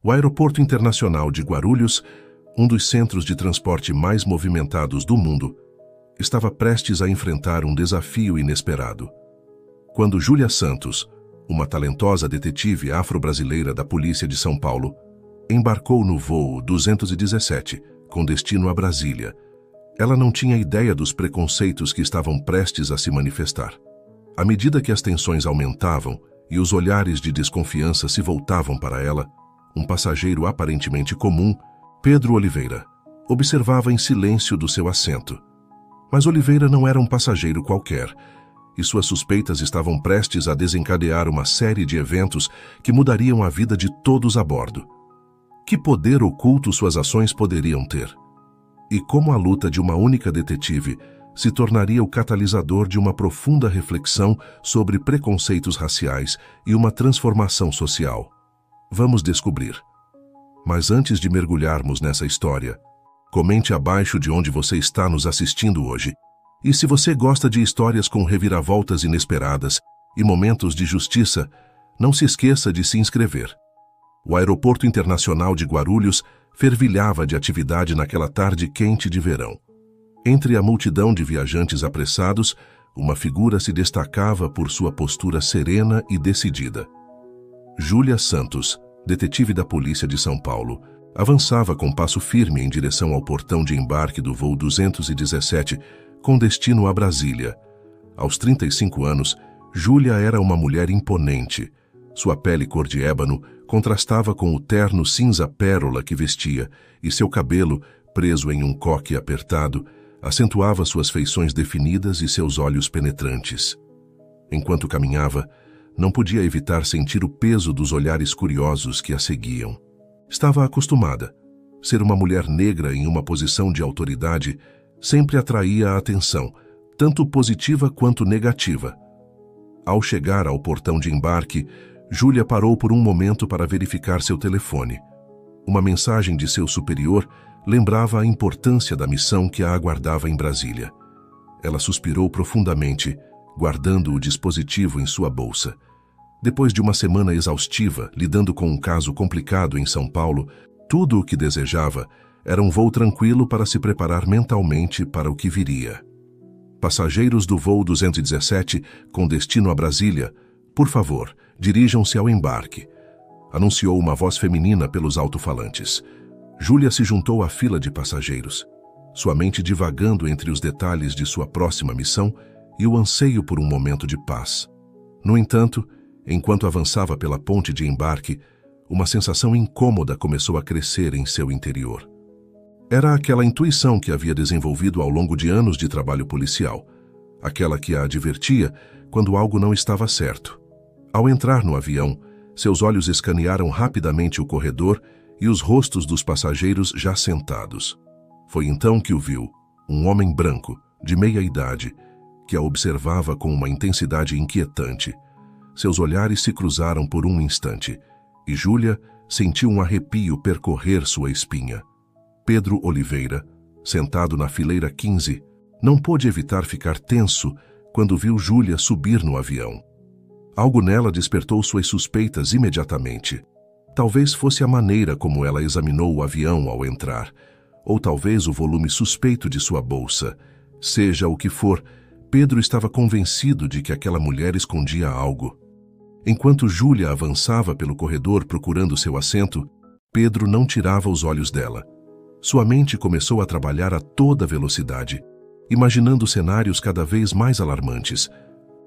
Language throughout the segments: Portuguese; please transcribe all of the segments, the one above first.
O Aeroporto Internacional de Guarulhos, um dos centros de transporte mais movimentados do mundo, estava prestes a enfrentar um desafio inesperado. Quando Júlia Santos, uma talentosa detetive afro-brasileira da Polícia de São Paulo, embarcou no voo 217, com destino a Brasília, ela não tinha ideia dos preconceitos que estavam prestes a se manifestar. À medida que as tensões aumentavam e os olhares de desconfiança se voltavam para ela, um passageiro aparentemente comum, Pedro Oliveira, observava em silêncio do seu assento. Mas Oliveira não era um passageiro qualquer, e suas suspeitas estavam prestes a desencadear uma série de eventos que mudariam a vida de todos a bordo. Que poder oculto suas ações poderiam ter? E como a luta de uma única detetive se tornaria o catalisador de uma profunda reflexão sobre preconceitos raciais e uma transformação social? Vamos descobrir. Mas antes de mergulharmos nessa história, comente abaixo de onde você está nos assistindo hoje. E se você gosta de histórias com reviravoltas inesperadas e momentos de justiça, não se esqueça de se inscrever. O Aeroporto Internacional de Guarulhos fervilhava de atividade naquela tarde quente de verão. Entre a multidão de viajantes apressados, uma figura se destacava por sua postura serena e decidida. Júlia Santos, detetive da Polícia de São Paulo, avançava com passo firme em direção ao portão de embarque do voo 217, com destino a Brasília. Aos 35 anos, Júlia era uma mulher imponente. Sua pele cor de ébano contrastava com o terno cinza pérola que vestia, e seu cabelo, preso em um coque apertado, acentuava suas feições definidas e seus olhos penetrantes. Enquanto caminhava, não podia evitar sentir o peso dos olhares curiosos que a seguiam. Estava acostumada. Ser uma mulher negra em uma posição de autoridade sempre atraía a atenção, tanto positiva quanto negativa. Ao chegar ao portão de embarque, Júlia parou por um momento para verificar seu telefone. Uma mensagem de seu superior lembrava a importância da missão que a aguardava em Brasília. Ela suspirou profundamente, guardando o dispositivo em sua bolsa. Depois de uma semana exaustiva, lidando com um caso complicado em São Paulo, tudo o que desejava era um voo tranquilo para se preparar mentalmente para o que viria. Passageiros do voo 217, com destino a Brasília, por favor, dirijam-se ao embarque, anunciou uma voz feminina pelos alto-falantes. Júlia se juntou à fila de passageiros, sua mente divagando entre os detalhes de sua próxima missão e o anseio por um momento de paz. No entanto, enquanto avançava pela ponte de embarque, uma sensação incômoda começou a crescer em seu interior. Era aquela intuição que havia desenvolvido ao longo de anos de trabalho policial, aquela que a advertia quando algo não estava certo. Ao entrar no avião, seus olhos escanearam rapidamente o corredor e os rostos dos passageiros já sentados. Foi então que o viu, um homem branco, de meia idade, que a observava com uma intensidade inquietante. Seus olhares se cruzaram por um instante, e Júlia sentiu um arrepio percorrer sua espinha. Pedro Oliveira, sentado na fileira 15, não pôde evitar ficar tenso quando viu Júlia subir no avião. Algo nela despertou suas suspeitas imediatamente. Talvez fosse a maneira como ela examinou o avião ao entrar, ou talvez o volume suspeito de sua bolsa. Seja o que for, Pedro estava convencido de que aquela mulher escondia algo. Enquanto Júlia avançava pelo corredor procurando seu assento, Pedro não tirava os olhos dela. Sua mente começou a trabalhar a toda velocidade, imaginando cenários cada vez mais alarmantes.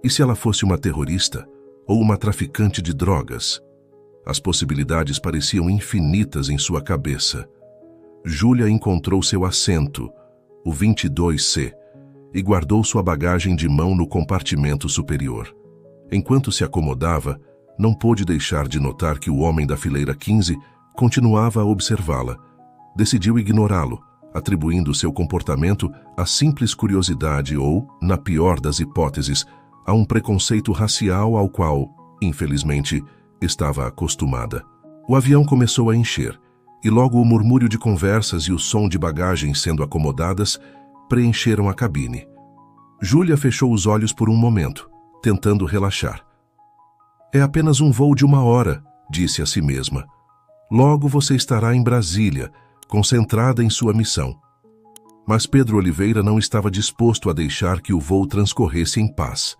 E se ela fosse uma terrorista ou uma traficante de drogas? As possibilidades pareciam infinitas em sua cabeça. Júlia encontrou seu assento, o 22C, e guardou sua bagagem de mão no compartimento superior. Enquanto se acomodava, não pôde deixar de notar que o homem da fileira 15 continuava a observá-la. Decidiu ignorá-lo, atribuindo seu comportamento à simples curiosidade ou, na pior das hipóteses, a um preconceito racial ao qual, infelizmente, estava acostumada. O avião começou a encher, e logo o murmúrio de conversas e o som de bagagens sendo acomodadas preencheram a cabine. Júlia fechou os olhos por um momento, tentando relaxar. É apenas um voo de 1 hora, disse a si mesma. Logo você estará em Brasília, concentrada em sua missão. Mas Pedro Oliveira não estava disposto a deixar que o voo transcorresse em paz.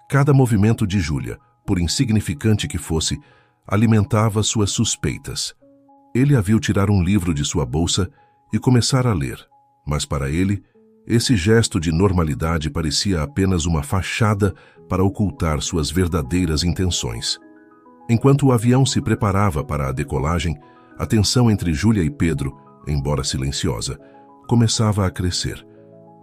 Cada movimento de Júlia, por insignificante que fosse, alimentava suas suspeitas. Ele a viu tirar um livro de sua bolsa e começar a ler, mas para ele, esse gesto de normalidade parecia apenas uma fachada para ocultar suas verdadeiras intenções. Enquanto o avião se preparava para a decolagem, a tensão entre Júlia e Pedro, embora silenciosa, começava a crescer.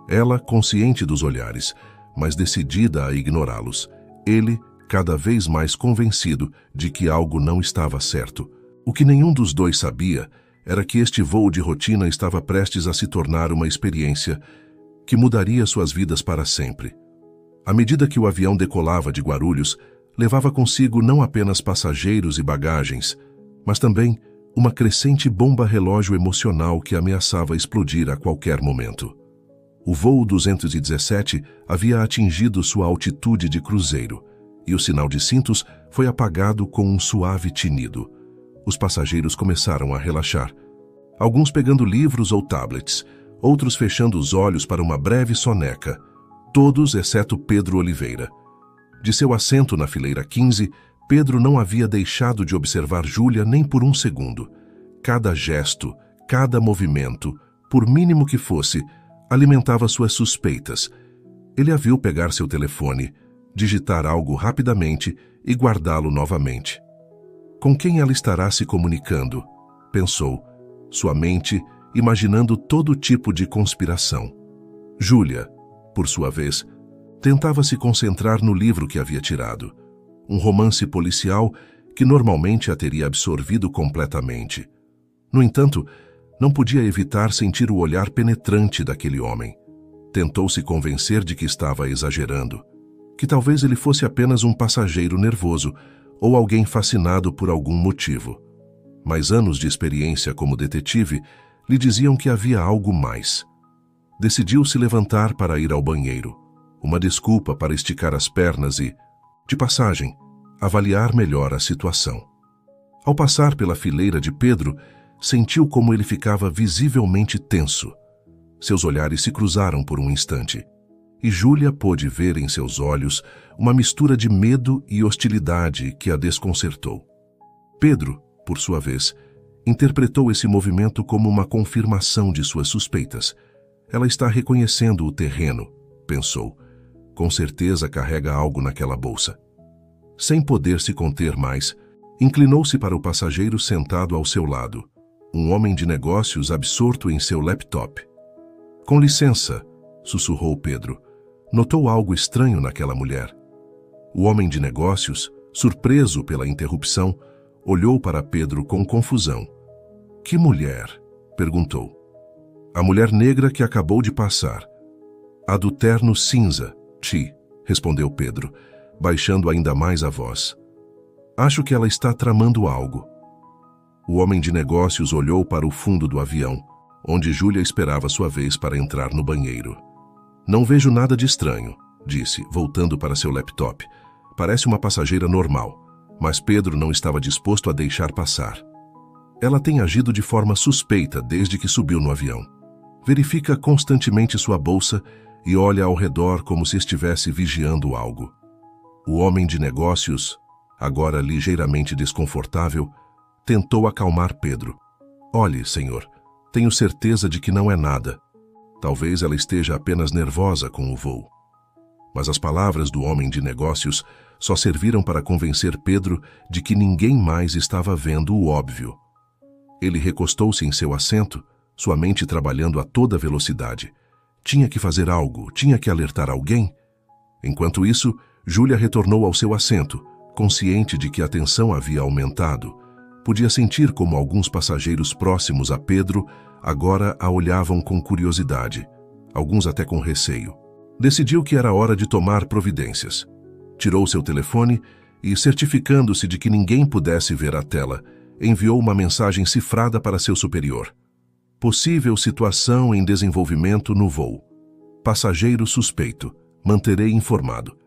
Ela, consciente dos olhares, mas decidida a ignorá-los. Ele, cada vez mais convencido de que algo não estava certo. O que nenhum dos dois sabia era que este voo de rotina estava prestes a se tornar uma experiência que mudaria suas vidas para sempre. À medida que o avião decolava de Guarulhos, levava consigo não apenas passageiros e bagagens, mas também uma crescente bomba-relógio emocional que ameaçava explodir a qualquer momento. O voo 217 havia atingido sua altitude de cruzeiro, e o sinal de cintos foi apagado com um suave tinido. Os passageiros começaram a relaxar, alguns pegando livros ou tablets, outros fechando os olhos para uma breve soneca, todos exceto Pedro Oliveira. De seu assento na fileira 15, Pedro não havia deixado de observar Júlia nem por um segundo. Cada gesto, cada movimento, por mínimo que fosse, alimentava suas suspeitas. Ele a viu pegar seu telefone, digitar algo rapidamente e guardá-lo novamente. Com quem ela estará se comunicando? Pensou, sua mente imaginando todo tipo de conspiração. Júlia, por sua vez, tentava se concentrar no livro que havia tirado. Um romance policial que normalmente a teria absorvido completamente. No entanto, não podia evitar sentir o olhar penetrante daquele homem. Tentou se convencer de que estava exagerando, que talvez ele fosse apenas um passageiro nervoso ou alguém fascinado por algum motivo. Mas anos de experiência como detetive lhe diziam que havia algo mais. Decidiu se levantar para ir ao banheiro, uma desculpa para esticar as pernas e, de passagem, avaliar melhor a situação. Ao passar pela fileira de Pedro, sentiu como ele ficava visivelmente tenso. Seus olhares se cruzaram por um instante, e Júlia pôde ver em seus olhos uma mistura de medo e hostilidade que a desconcertou. Pedro, por sua vez, interpretou esse movimento como uma confirmação de suas suspeitas. Ela está reconhecendo o terreno, pensou. Com certeza carrega algo naquela bolsa. Sem poder se conter mais, inclinou-se para o passageiro sentado ao seu lado, um homem de negócios absorto em seu laptop. Com licença, sussurrou Pedro. Notou algo estranho naquela mulher. O homem de negócios, surpreso pela interrupção, olhou para Pedro com confusão. Que mulher? Perguntou. A mulher negra que acabou de passar. A do terno cinza, respondeu Pedro, baixando ainda mais a voz. Acho que ela está tramando algo. O homem de negócios olhou para o fundo do avião, onde Júlia esperava sua vez para entrar no banheiro. Não vejo nada de estranho, disse, voltando para seu laptop. Parece uma passageira normal, mas Pedro não estava disposto a deixar passar. Ela tem agido de forma suspeita desde que subiu no avião. Verifica constantemente sua bolsa e olha ao redor como se estivesse vigiando algo. O homem de negócios, agora ligeiramente desconfortável, tentou acalmar Pedro. Olhe, senhor, tenho certeza de que não é nada. Talvez ela esteja apenas nervosa com o voo. Mas as palavras do homem de negócios só serviram para convencer Pedro de que ninguém mais estava vendo o óbvio. Ele recostou-se em seu assento, sua mente trabalhando a toda velocidade. Tinha que fazer algo, tinha que alertar alguém. Enquanto isso, Júlia retornou ao seu assento, consciente de que a tensão havia aumentado. Podia sentir como alguns passageiros próximos a Pedro agora a olhavam com curiosidade, alguns até com receio. Decidiu que era hora de tomar providências. Tirou seu telefone e, certificando-se de que ninguém pudesse ver a tela, enviou uma mensagem cifrada para seu superior. Possível situação em desenvolvimento no voo. Passageiro suspeito. Manterei informado.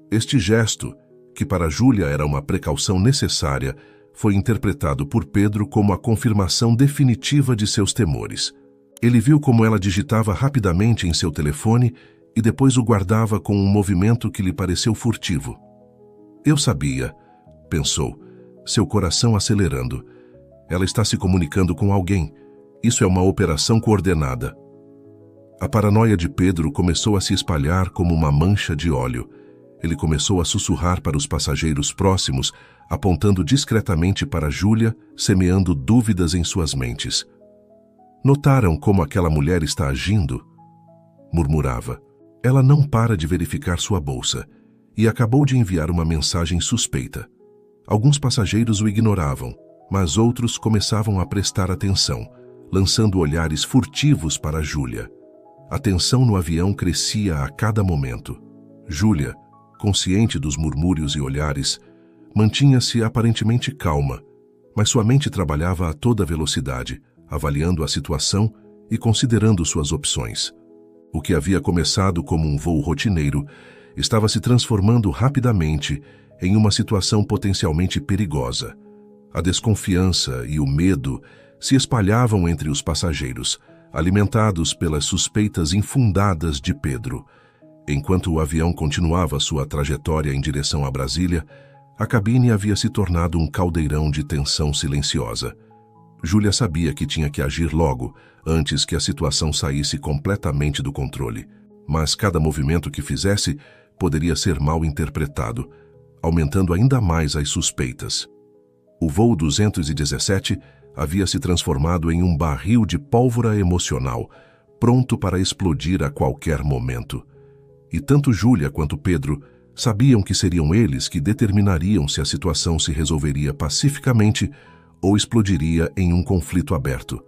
Este gesto, que para Júlia era uma precaução necessária, foi interpretado por Pedro como a confirmação definitiva de seus temores. Ele viu como ela digitava rapidamente em seu telefone e depois o guardava com um movimento que lhe pareceu furtivo. Eu sabia, pensou, seu coração acelerando. Ela está se comunicando com alguém. Isso é uma operação coordenada. A paranoia de Pedro começou a se espalhar como uma mancha de óleo. Ele começou a sussurrar para os passageiros próximos, apontando discretamente para Júlia, semeando dúvidas em suas mentes. Notaram como aquela mulher está agindo? Murmurava. Ela não para de verificar sua bolsa e acabou de enviar uma mensagem suspeita. Alguns passageiros o ignoravam, mas outros começavam a prestar atenção, lançando olhares furtivos para Júlia. A tensão no avião crescia a cada momento. Júlia, consciente dos murmúrios e olhares, mantinha-se aparentemente calma, mas sua mente trabalhava a toda velocidade, avaliando a situação e considerando suas opções. O que havia começado como um voo rotineiro estava se transformando rapidamente em uma situação potencialmente perigosa. A desconfiança e o medo se espalhavam entre os passageiros, alimentados pelas suspeitas infundadas de Pedro. Enquanto o avião continuava sua trajetória em direção a Brasília, a cabine havia se tornado um caldeirão de tensão silenciosa. Júlia sabia que tinha que agir logo, antes que a situação saísse completamente do controle. Mas cada movimento que fizesse poderia ser mal interpretado, aumentando ainda mais as suspeitas. O voo 217 havia se transformado em um barril de pólvora emocional, pronto para explodir a qualquer momento. E tanto Júlia quanto Pedro sabiam que seriam eles que determinariam se a situação se resolveria pacificamente ou explodiria em um conflito aberto.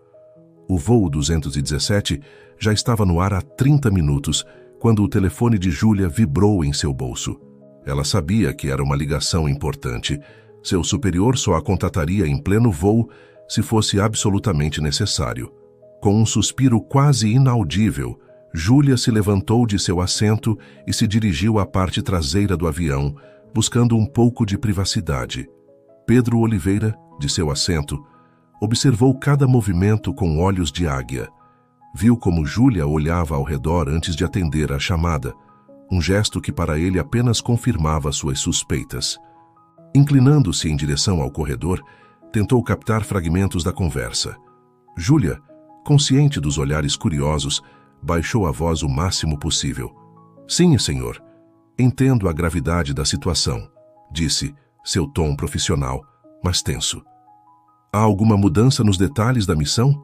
O voo 217 já estava no ar há 30 minutos, quando o telefone de Júlia vibrou em seu bolso. Ela sabia que era uma ligação importante. Seu superior só a contataria em pleno voo se fosse absolutamente necessário. Com um suspiro quase inaudível, Júlia se levantou de seu assento e se dirigiu à parte traseira do avião, buscando um pouco de privacidade. Pedro Oliveira, de seu assento, observou cada movimento com olhos de águia. Viu como Júlia olhava ao redor antes de atender a chamada, um gesto que para ele apenas confirmava suas suspeitas. Inclinando-se em direção ao corredor, tentou captar fragmentos da conversa. Júlia, consciente dos olhares curiosos, baixou a voz o máximo possível. "Sim, senhor. Entendo a gravidade da situação", disse, seu tom profissional, mas tenso. "Há alguma mudança nos detalhes da missão?"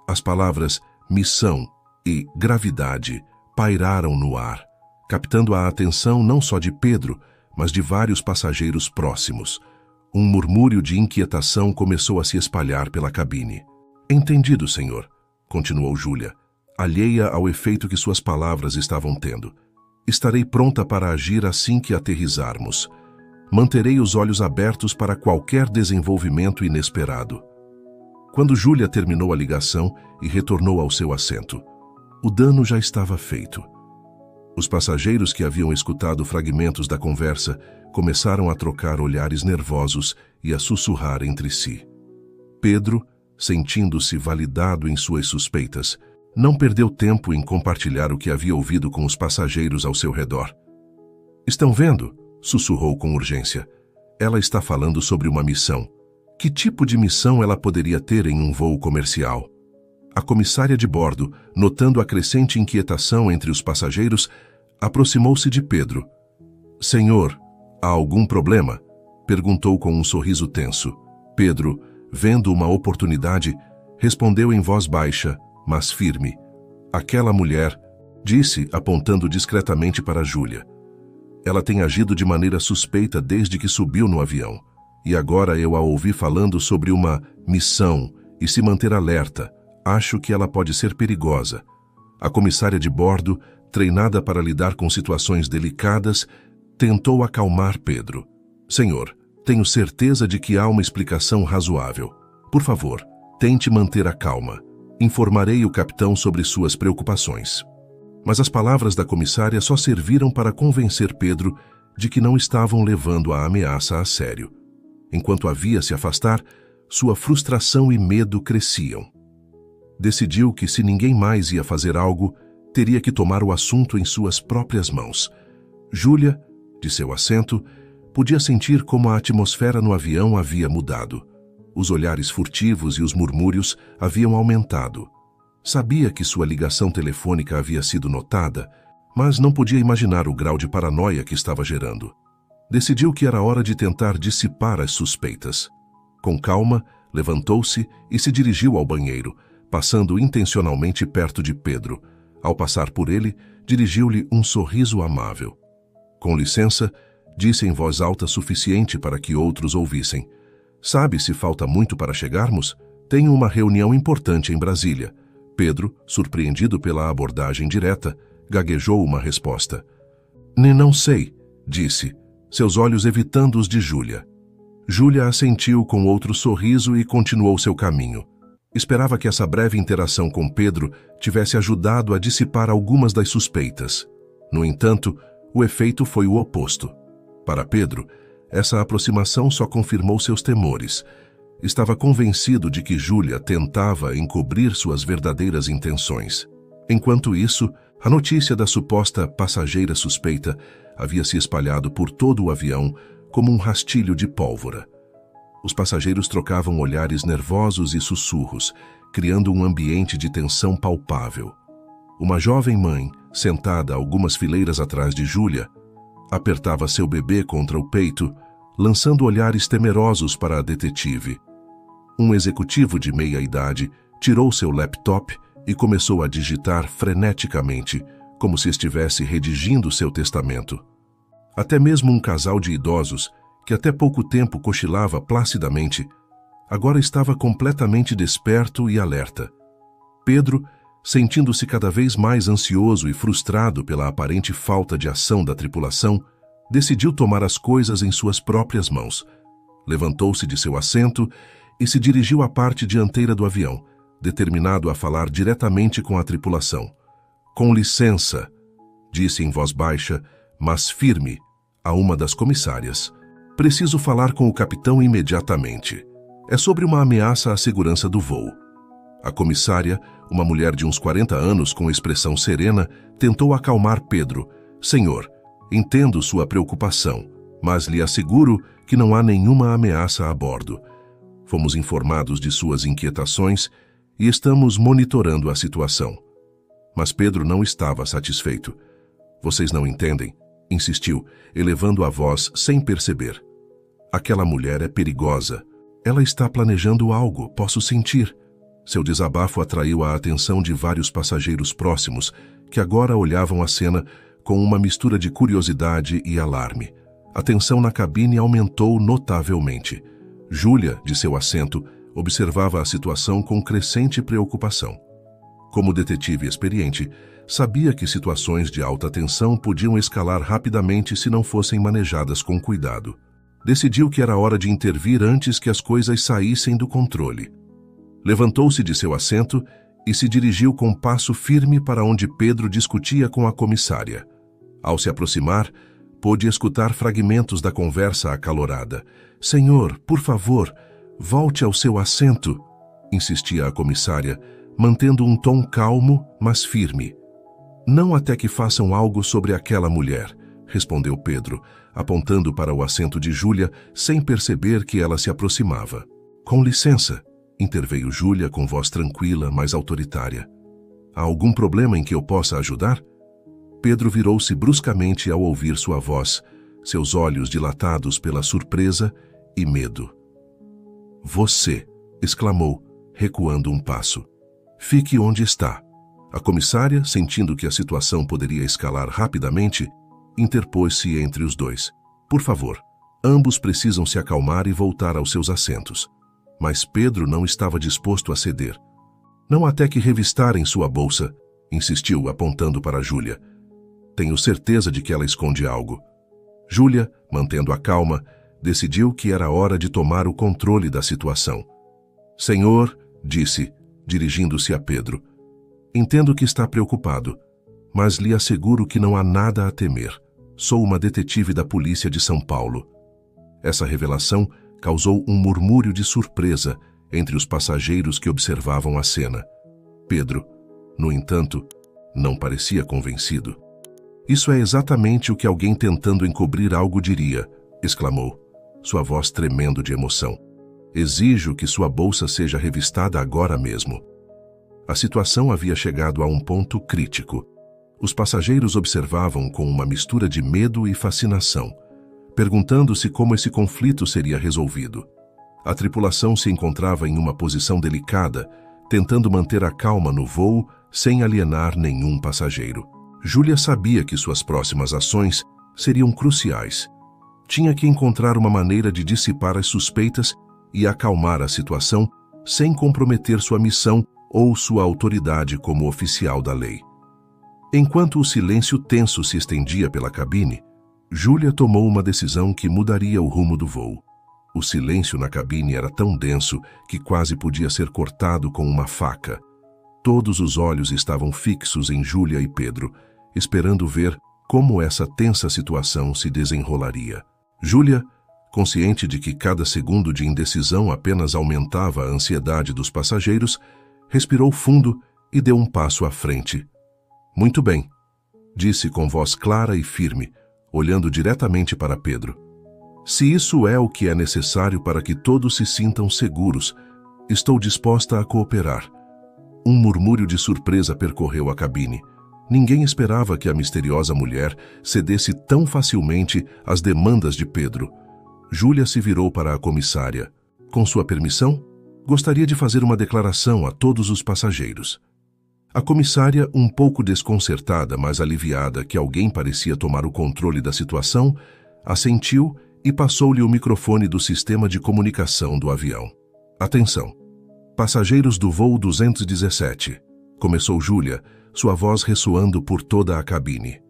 As palavras missão e gravidade pairaram no ar, captando a atenção não só de Pedro, mas de vários passageiros próximos. Um murmúrio de inquietação começou a se espalhar pela cabine. "Entendido, senhor", continuou Júlia, alheia ao efeito que suas palavras estavam tendo. "Estarei pronta para agir assim que aterrissarmos. Manterei os olhos abertos para qualquer desenvolvimento inesperado." Quando Júlia terminou a ligação e retornou ao seu assento, o dano já estava feito. Os passageiros que haviam escutado fragmentos da conversa começaram a trocar olhares nervosos e a sussurrar entre si. Pedro, sentindo-se validado em suas suspeitas, não perdeu tempo em compartilhar o que havia ouvido com os passageiros ao seu redor. "Estão vendo?", sussurrou com urgência. "Ela está falando sobre uma missão. Que tipo de missão ela poderia ter em um voo comercial?" A comissária de bordo, notando a crescente inquietação entre os passageiros, aproximou-se de Pedro. "Senhor, há algum problema?", perguntou com um sorriso tenso. Pedro, vendo uma oportunidade, respondeu em voz baixa, mas firme. "Aquela mulher", disse, apontando discretamente para Júlia. "Ela tem agido de maneira suspeita desde que subiu no avião. E agora eu a ouvi falando sobre uma missão e se manter alerta. Acho que ela pode ser perigosa." A comissária de bordo, treinada para lidar com situações delicadas, tentou acalmar Pedro. "Senhor, tenho certeza de que há uma explicação razoável. Por favor, tente manter a calma. Informarei o capitão sobre suas preocupações." Mas as palavras da comissária só serviram para convencer Pedro de que não estavam levando a ameaça a sério. Enquanto a via se afastar, sua frustração e medo cresciam. Decidiu que, se ninguém mais ia fazer algo, teria que tomar o assunto em suas próprias mãos. Júlia, de seu assento, podia sentir como a atmosfera no avião havia mudado. Os olhares furtivos e os murmúrios haviam aumentado. Sabia que sua ligação telefônica havia sido notada, mas não podia imaginar o grau de paranoia que estava gerando. Decidiu que era hora de tentar dissipar as suspeitas. Com calma, levantou-se e se dirigiu ao banheiro, passando intencionalmente perto de Pedro. Ao passar por ele, dirigiu-lhe um sorriso amável. Com licença, disse em voz alta suficiente para que outros ouvissem. Sabe se falta muito para chegarmos? Tenho uma reunião importante em Brasília. Pedro, surpreendido pela abordagem direta, gaguejou uma resposta. Não sei, disse, seus olhos evitando os de Júlia. Júlia assentiu com outro sorriso e continuou seu caminho. Esperava que essa breve interação com Pedro tivesse ajudado a dissipar algumas das suspeitas. No entanto, o efeito foi o oposto. Para Pedro, essa aproximação só confirmou seus temores. Estava convencido de que Júlia tentava encobrir suas verdadeiras intenções. Enquanto isso, a notícia da suposta passageira suspeita havia se espalhado por todo o avião como um rastilho de pólvora. Os passageiros trocavam olhares nervosos e sussurros, criando um ambiente de tensão palpável. Uma jovem mãe, sentada algumas fileiras atrás de Júlia, apertava seu bebê contra o peito, lançando olhares temerosos para a detetive. Um executivo de meia-idade tirou seu laptop e começou a digitar freneticamente, como se estivesse redigindo seu testamento. Até mesmo um casal de idosos, que até pouco tempo cochilava placidamente, agora estava completamente desperto e alerta. Pedro, sentindo-se cada vez mais ansioso e frustrado pela aparente falta de ação da tripulação, decidiu tomar as coisas em suas próprias mãos. Levantou-se de seu assento e se dirigiu à parte dianteira do avião, determinado a falar diretamente com a tripulação. Com licença, disse em voz baixa, mas firme, a uma das comissárias. Preciso falar com o capitão imediatamente. É sobre uma ameaça à segurança do voo. A comissária, uma mulher de uns 40 anos com expressão serena, tentou acalmar Pedro. Senhor, entendo sua preocupação, mas lhe asseguro que não há nenhuma ameaça a bordo. Fomos informados de suas inquietações e estamos monitorando a situação. Mas Pedro não estava satisfeito. Vocês não entendem, insistiu, elevando a voz sem perceber. Aquela mulher é perigosa. Ela está planejando algo, posso sentir. Seu desabafo atraiu a atenção de vários passageiros próximos, que agora olhavam a cena com uma mistura de curiosidade e alarme. A tensão na cabine aumentou notavelmente. Júlia, de seu assento, observava a situação com crescente preocupação. Como detetive experiente, sabia que situações de alta tensão podiam escalar rapidamente se não fossem manejadas com cuidado. Decidiu que era hora de intervir antes que as coisas saíssem do controle. Levantou-se de seu assento e se dirigiu com passo firme para onde Pedro discutia com a comissária. Ao se aproximar, pôde escutar fragmentos da conversa acalorada. Senhor, por favor, volte ao seu assento, insistia a comissária, mantendo um tom calmo, mas firme. Não até que façam algo sobre aquela mulher, respondeu Pedro, apontando para o assento de Júlia sem perceber que ela se aproximava. Com licença, interveio Júlia com voz tranquila, mas autoritária. Há algum problema em que eu possa ajudar? Pedro virou-se bruscamente ao ouvir sua voz, seus olhos dilatados pela surpresa e medo. Você, exclamou, recuando um passo. Fique onde está. A comissária, sentindo que a situação poderia escalar rapidamente, interpôs-se entre os dois. Por favor, ambos precisam se acalmar e voltar aos seus assentos. Mas Pedro não estava disposto a ceder. Não há até que revistar em sua bolsa, insistiu, apontando para Júlia. Tenho certeza de que ela esconde algo. Júlia, mantendo a calma, decidiu que era hora de tomar o controle da situação. Senhor, disse, dirigindo-se a Pedro, entendo que está preocupado, mas lhe asseguro que não há nada a temer. Sou uma detetive da polícia de São Paulo. Essa revelação causou um murmúrio de surpresa entre os passageiros que observavam a cena. Pedro, no entanto, não parecia convencido. "Isso é exatamente o que alguém tentando encobrir algo diria", exclamou, sua voz tremendo de emoção. "Exijo que sua bolsa seja revistada agora mesmo." A situação havia chegado a um ponto crítico. Os passageiros observavam com uma mistura de medo e fascinação, perguntando-se como esse conflito seria resolvido. A tripulação se encontrava em uma posição delicada, tentando manter a calma no voo sem alienar nenhum passageiro. Júlia sabia que suas próximas ações seriam cruciais. Tinha que encontrar uma maneira de dissipar as suspeitas e acalmar a situação sem comprometer sua missão ou sua autoridade como oficial da lei. Enquanto o silêncio tenso se estendia pela cabine, Júlia tomou uma decisão que mudaria o rumo do voo. O silêncio na cabine era tão denso que quase podia ser cortado com uma faca. Todos os olhos estavam fixos em Júlia e Pedro, esperando ver como essa tensa situação se desenrolaria. Júlia, consciente de que cada segundo de indecisão apenas aumentava a ansiedade dos passageiros, respirou fundo e deu um passo à frente. "Muito bem", disse com voz clara e firme, olhando diretamente para Pedro. "Se isso é o que é necessário para que todos se sintam seguros, estou disposta a cooperar." Um murmúrio de surpresa percorreu a cabine. Ninguém esperava que a misteriosa mulher cedesse tão facilmente às demandas de Pedro. Júlia se virou para a comissária. "Com sua permissão, gostaria de fazer uma declaração a todos os passageiros." A comissária, um pouco desconcertada, mas aliviada que alguém parecia tomar o controle da situação, assentiu e passou-lhe o microfone do sistema de comunicação do avião. "Atenção! Passageiros do voo 217, começou Júlia, sua voz ressoando por toda a cabine.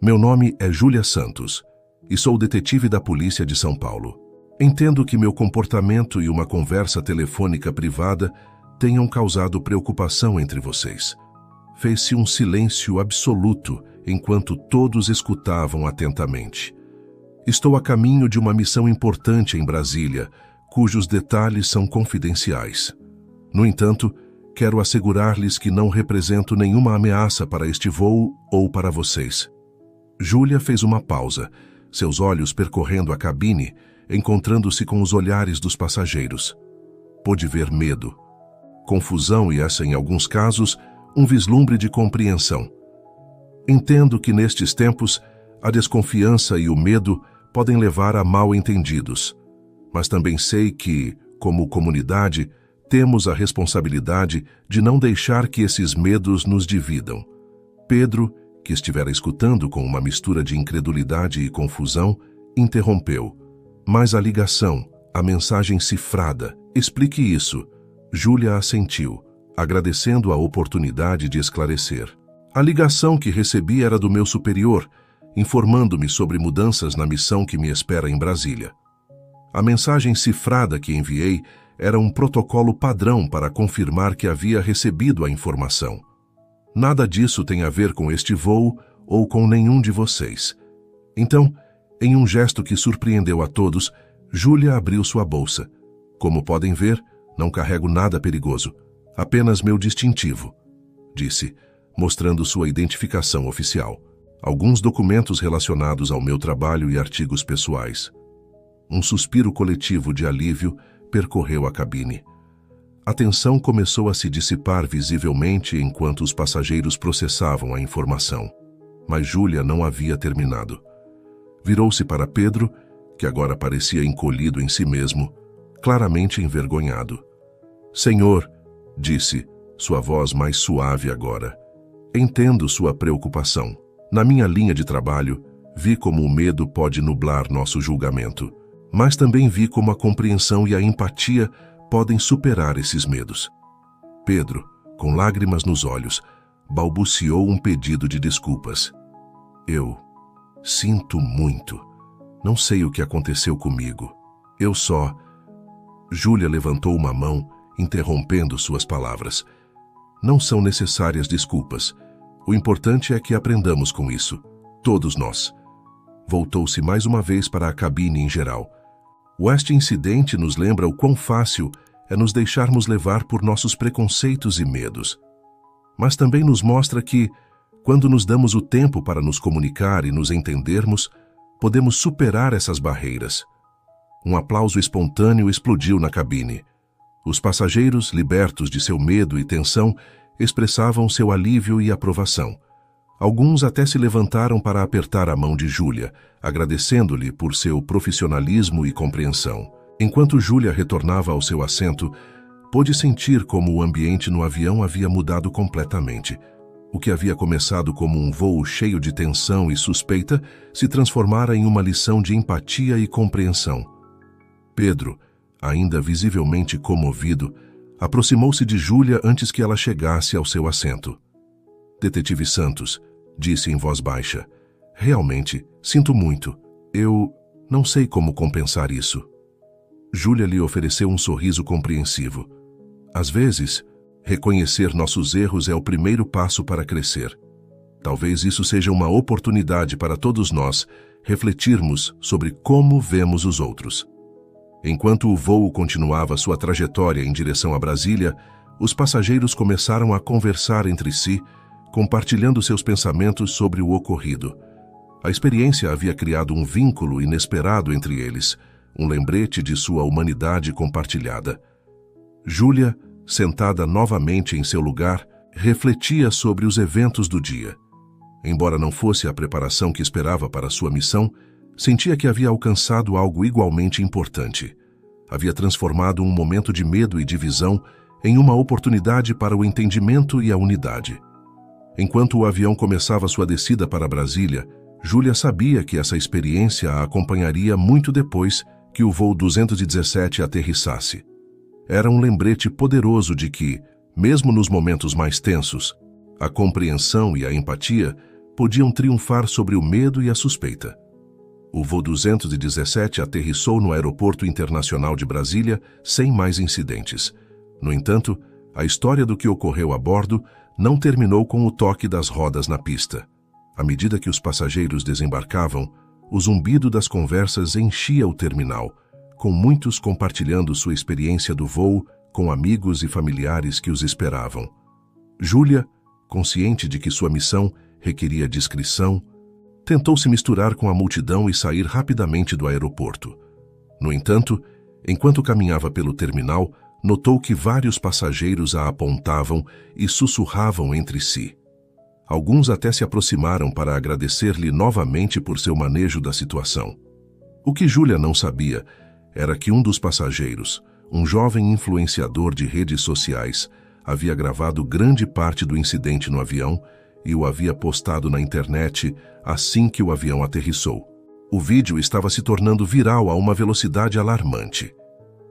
"Meu nome é Júlia Santos e sou detetive da Polícia de São Paulo. Entendo que meu comportamento e uma conversa telefônica privada tenham causado preocupação entre vocês." Fez-se um silêncio absoluto enquanto todos escutavam atentamente. "Estou a caminho de uma missão importante em Brasília, cujos detalhes são confidenciais. No entanto, quero assegurar-lhes que não represento nenhuma ameaça para este voo ou para vocês." Júlia fez uma pausa, seus olhos percorrendo a cabine, encontrando-se com os olhares dos passageiros. Pôde ver medo, confusão e, essa, em alguns casos, um vislumbre de compreensão. "Entendo que nestes tempos a desconfiança e o medo podem levar a mal-entendidos, mas também sei que, como comunidade, temos a responsabilidade de não deixar que esses medos nos dividam." Pedro, que estivera escutando com uma mistura de incredulidade e confusão, interrompeu. "Mas a ligação, a mensagem cifrada, explique isso." Júlia assentiu, agradecendo a oportunidade de esclarecer. "A ligação que recebi era do meu superior, informando-me sobre mudanças na missão que me espera em Brasília. A mensagem cifrada que enviei era um protocolo padrão para confirmar que havia recebido a informação. Nada disso tem a ver com este voo ou com nenhum de vocês." Então, em um gesto que surpreendeu a todos, Júlia abriu sua bolsa. "Como podem ver, não carrego nada perigoso, apenas meu distintivo", disse, mostrando sua identificação oficial. "Alguns documentos relacionados ao meu trabalho e artigos pessoais." Um suspiro coletivo de alívio percorreu a cabine. A tensão começou a se dissipar visivelmente enquanto os passageiros processavam a informação. Mas Júlia não havia terminado. Virou-se para Pedro, que agora parecia encolhido em si mesmo, claramente envergonhado. "Senhor", disse, sua voz mais suave agora, "entendo sua preocupação. Na minha linha de trabalho, vi como o medo pode nublar nosso julgamento, mas também vi como a compreensão e a empatia podem superar esses medos." Pedro, com lágrimas nos olhos, balbuciou um pedido de desculpas. "Eu sinto muito. Não sei o que aconteceu comigo. Eu só..." Júlia levantou uma mão, interrompendo suas palavras. "Não são necessárias desculpas. O importante é que aprendamos com isso. Todos nós." Voltou-se mais uma vez para a cabine em geral. Este incidente nos lembra o quão fácil é nos deixarmos levar por nossos preconceitos e medos. Mas também nos mostra que, quando nos damos o tempo para nos comunicar e nos entendermos, podemos superar essas barreiras. Um aplauso espontâneo explodiu na cabine. Os passageiros, libertos de seu medo e tensão, expressavam seu alívio e aprovação. Alguns até se levantaram para apertar a mão de Júlia, agradecendo-lhe por seu profissionalismo e compreensão. Enquanto Júlia retornava ao seu assento, pôde sentir como o ambiente no avião havia mudado completamente. O que havia começado como um voo cheio de tensão e suspeita se transformara em uma lição de empatia e compreensão. Pedro, ainda visivelmente comovido, aproximou-se de Júlia antes que ela chegasse ao seu assento. Detetive Santos, disse em voz baixa, realmente, sinto muito. Eu não sei como compensar isso. Júlia lhe ofereceu um sorriso compreensivo. Às vezes, reconhecer nossos erros é o primeiro passo para crescer. Talvez isso seja uma oportunidade para todos nós refletirmos sobre como vemos os outros. Enquanto o voo continuava sua trajetória em direção a Brasília, os passageiros começaram a conversar entre si, compartilhando seus pensamentos sobre o ocorrido. A experiência havia criado um vínculo inesperado entre eles, um lembrete de sua humanidade compartilhada. Júlia, sentada novamente em seu lugar, refletia sobre os eventos do dia. Embora não fosse a preparação que esperava para sua missão, sentia que havia alcançado algo igualmente importante. Havia transformado um momento de medo e divisão em uma oportunidade para o entendimento e a unidade. Enquanto o avião começava sua descida para Brasília, Júlia sabia que essa experiência a acompanharia muito depois que o voo 217 aterrissasse. Era um lembrete poderoso de que, mesmo nos momentos mais tensos, a compreensão e a empatia podiam triunfar sobre o medo e a suspeita. O voo 217 aterrissou no Aeroporto Internacional de Brasília sem mais incidentes. No entanto, a história do que ocorreu a bordo não terminou com o toque das rodas na pista. À medida que os passageiros desembarcavam, o zumbido das conversas enchia o terminal, com muitos compartilhando sua experiência do voo com amigos e familiares que os esperavam. Júlia, consciente de que sua missão requeria discrição, tentou se misturar com a multidão e sair rapidamente do aeroporto. No entanto, enquanto caminhava pelo terminal, notou que vários passageiros a apontavam e sussurravam entre si. Alguns até se aproximaram para agradecer-lhe novamente por seu manejo da situação. O que Júlia não sabia era que um dos passageiros, um jovem influenciador de redes sociais, havia gravado grande parte do incidente no avião e o havia postado na internet assim que o avião aterrissou. O vídeo estava se tornando viral a uma velocidade alarmante.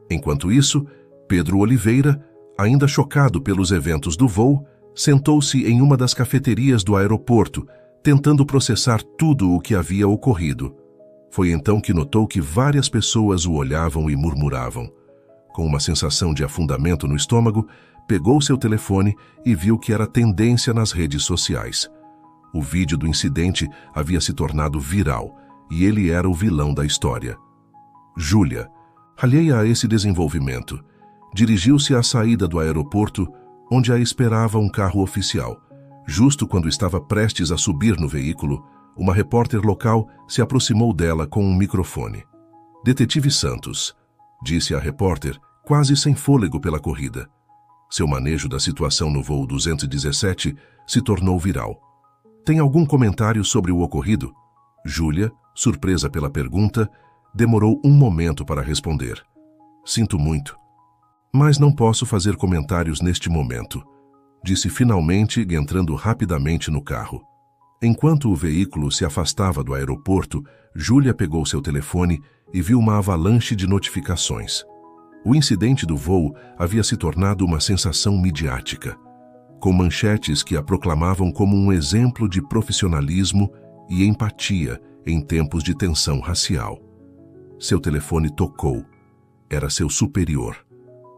Enquanto isso, Pedro Oliveira, ainda chocado pelos eventos do voo, sentou-se em uma das cafeterias do aeroporto, tentando processar tudo o que havia ocorrido. Foi então que notou que várias pessoas o olhavam e murmuravam. Com uma sensação de afundamento no estômago, pegou seu telefone e viu que era tendência nas redes sociais. O vídeo do incidente havia se tornado viral e ele era o vilão da história. Júlia, alheia a esse desenvolvimento, dirigiu-se à saída do aeroporto, onde a esperava um carro oficial. Justo quando estava prestes a subir no veículo, uma repórter local se aproximou dela com um microfone. Detetive Santos, disse a repórter, quase sem fôlego pela corrida. Seu manejo da situação no voo 217 se tornou viral. Tem algum comentário sobre o ocorrido? Júlia, surpresa pela pergunta, demorou um momento para responder. Sinto muito, mas não posso fazer comentários neste momento, disse finalmente, entrando rapidamente no carro. Enquanto o veículo se afastava do aeroporto, Júlia pegou seu telefone e viu uma avalanche de notificações. O incidente do voo havia se tornado uma sensação midiática, com manchetes que a proclamavam como um exemplo de profissionalismo e empatia em tempos de tensão racial. Seu telefone tocou. Era seu superior.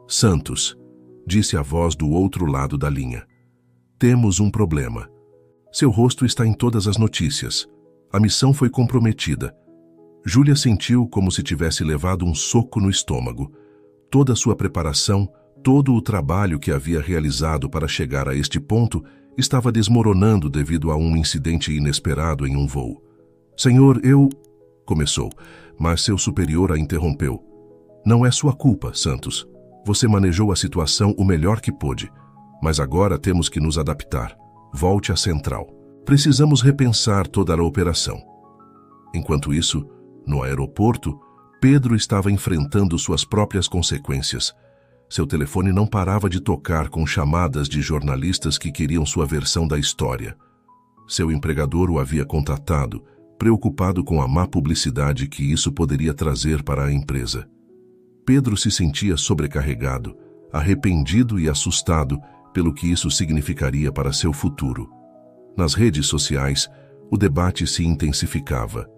Santos, disse a voz do outro lado da linha. Temos um problema. Seu rosto está em todas as notícias. A missão foi comprometida. Júlia sentiu como se tivesse levado um soco no estômago. Toda a sua preparação, todo o trabalho que havia realizado para chegar a este ponto estava desmoronando devido a um incidente inesperado em um voo. "Senhor, eu..." começou, mas seu superior a interrompeu. "Não é sua culpa, Santos. Você manejou a situação o melhor que pôde, mas agora temos que nos adaptar. Volte à central. Precisamos repensar toda a operação." Enquanto isso, no aeroporto, Pedro estava enfrentando suas próprias consequências. Seu telefone não parava de tocar com chamadas de jornalistas que queriam sua versão da história. Seu empregador o havia contatado, preocupado com a má publicidade que isso poderia trazer para a empresa. Pedro se sentia sobrecarregado, arrependido e assustado pelo que isso significaria para seu futuro. Nas redes sociais, o debate se intensificava.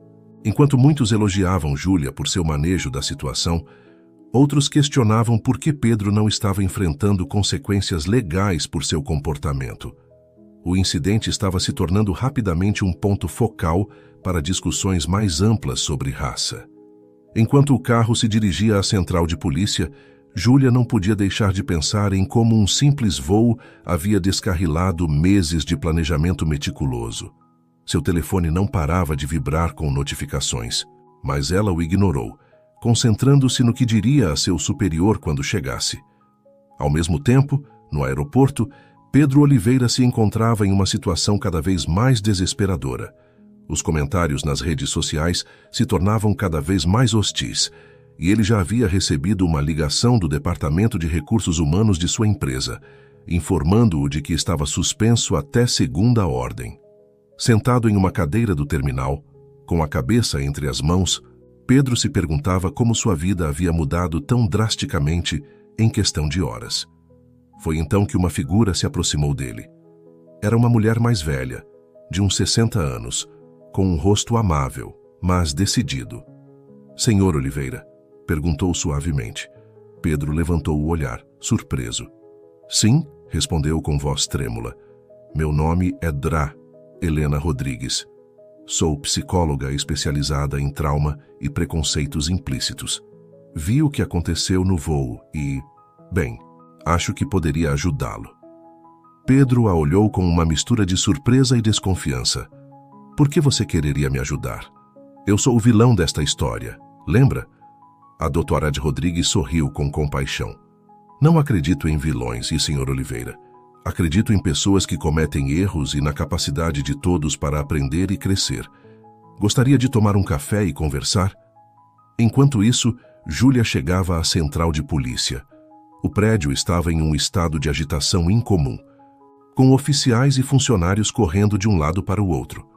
Enquanto muitos elogiavam Júlia por seu manejo da situação, outros questionavam por que Pedro não estava enfrentando consequências legais por seu comportamento. O incidente estava se tornando rapidamente um ponto focal para discussões mais amplas sobre raça. Enquanto o carro se dirigia à central de polícia, Júlia não podia deixar de pensar em como um simples voo havia descarrilado meses de planejamento meticuloso. Seu telefone não parava de vibrar com notificações, mas ela o ignorou, concentrando-se no que diria a seu superior quando chegasse. Ao mesmo tempo, no aeroporto, Pedro Oliveira se encontrava em uma situação cada vez mais desesperadora. Os comentários nas redes sociais se tornavam cada vez mais hostis, e ele já havia recebido uma ligação do Departamento de Recursos Humanos de sua empresa, informando-o de que estava suspenso até segunda ordem. Sentado em uma cadeira do terminal, com a cabeça entre as mãos, Pedro se perguntava como sua vida havia mudado tão drasticamente em questão de horas. Foi então que uma figura se aproximou dele. Era uma mulher mais velha, de uns 60 anos, com um rosto amável, mas decidido. "Senhor Oliveira?" perguntou suavemente. Pedro levantou o olhar, surpreso. "Sim", respondeu com voz trêmula. "Meu nome é Dra. Helena Rodrigues. Sou psicóloga especializada em trauma e preconceitos implícitos. Vi o que aconteceu no voo e, bem, acho que poderia ajudá-lo." Pedro a olhou com uma mistura de surpresa e desconfiança. "Por que você quereria me ajudar? Eu sou o vilão desta história, lembra?" A doutora Rodrigues sorriu com compaixão. "Não acredito em vilões, Sr. Oliveira. Acredito em pessoas que cometem erros e na capacidade de todos para aprender e crescer. Gostaria de tomar um café e conversar?" Enquanto isso, Júlia chegava à central de polícia. O prédio estava em um estado de agitação incomum, com oficiais e funcionários correndo de um lado para o outro.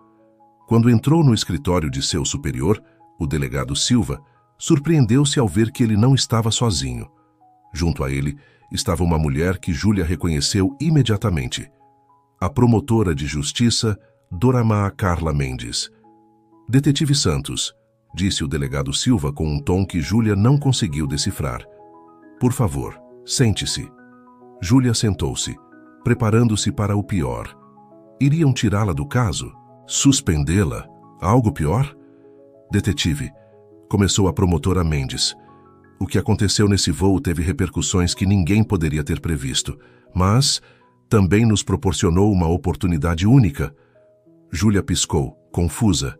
Quando entrou no escritório de seu superior, o delegado Silva, surpreendeu-se ao ver que ele não estava sozinho. Junto a ele estava uma mulher que Júlia reconheceu imediatamente. A promotora de justiça, Dorama Carla Mendes. "Detetive Santos", disse o delegado Silva com um tom que Júlia não conseguiu decifrar. "Por favor, sente-se." Júlia sentou-se, preparando-se para o pior. Iriam tirá-la do caso? Suspendê-la? Algo pior? "Detetive", começou a promotora Mendes. "O que aconteceu nesse voo teve repercussões que ninguém poderia ter previsto, mas também nos proporcionou uma oportunidade única." Júlia piscou, confusa.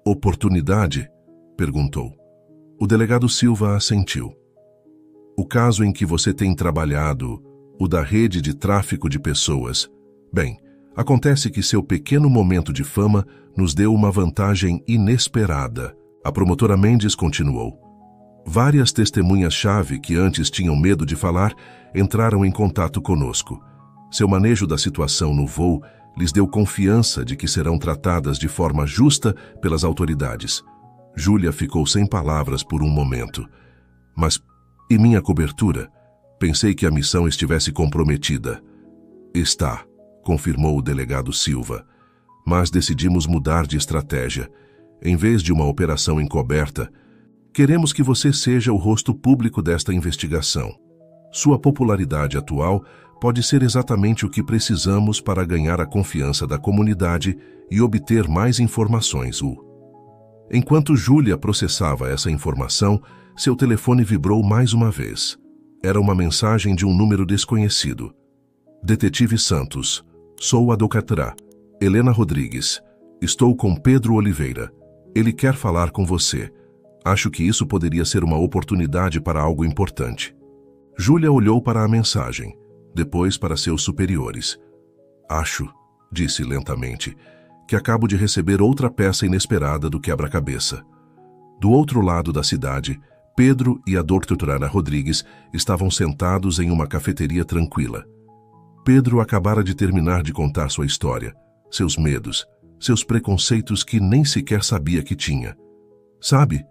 "Oportunidade?" perguntou. O delegado Silva assentiu. "O caso em que você tem trabalhado, o da rede de tráfico de pessoas. Bem, acontece que seu pequeno momento de fama nos deu uma vantagem inesperada." A promotora Mendes continuou. "Várias testemunhas-chave que antes tinham medo de falar entraram em contato conosco. Seu manejo da situação no voo lhes deu confiança de que serão tratadas de forma justa pelas autoridades." Júlia ficou sem palavras por um momento. "Mas, e minha cobertura? Pensei que a missão estivesse comprometida." "Está", confirmou o delegado Silva. "Mas decidimos mudar de estratégia. Em vez de uma operação encoberta, queremos que você seja o rosto público desta investigação. Sua popularidade atual pode ser exatamente o que precisamos para ganhar a confiança da comunidade e obter mais informações." Enquanto Júlia processava essa informação, seu telefone vibrou mais uma vez. Era uma mensagem de um número desconhecido. Detetive Santos, sou a Docatra, Helena Rodrigues. Estou com Pedro Oliveira. Ele quer falar com você. Acho que isso poderia ser uma oportunidade para algo importante. Júlia olhou para a mensagem, depois para seus superiores. Acho, disse lentamente, que acabo de receber outra peça inesperada do quebra-cabeça. Do outro lado da cidade, Pedro e a doutora Rodrigues estavam sentados em uma cafeteria tranquila. Pedro acabara de terminar de contar sua história, seus medos, seus preconceitos que nem sequer sabia que tinha. Sabe,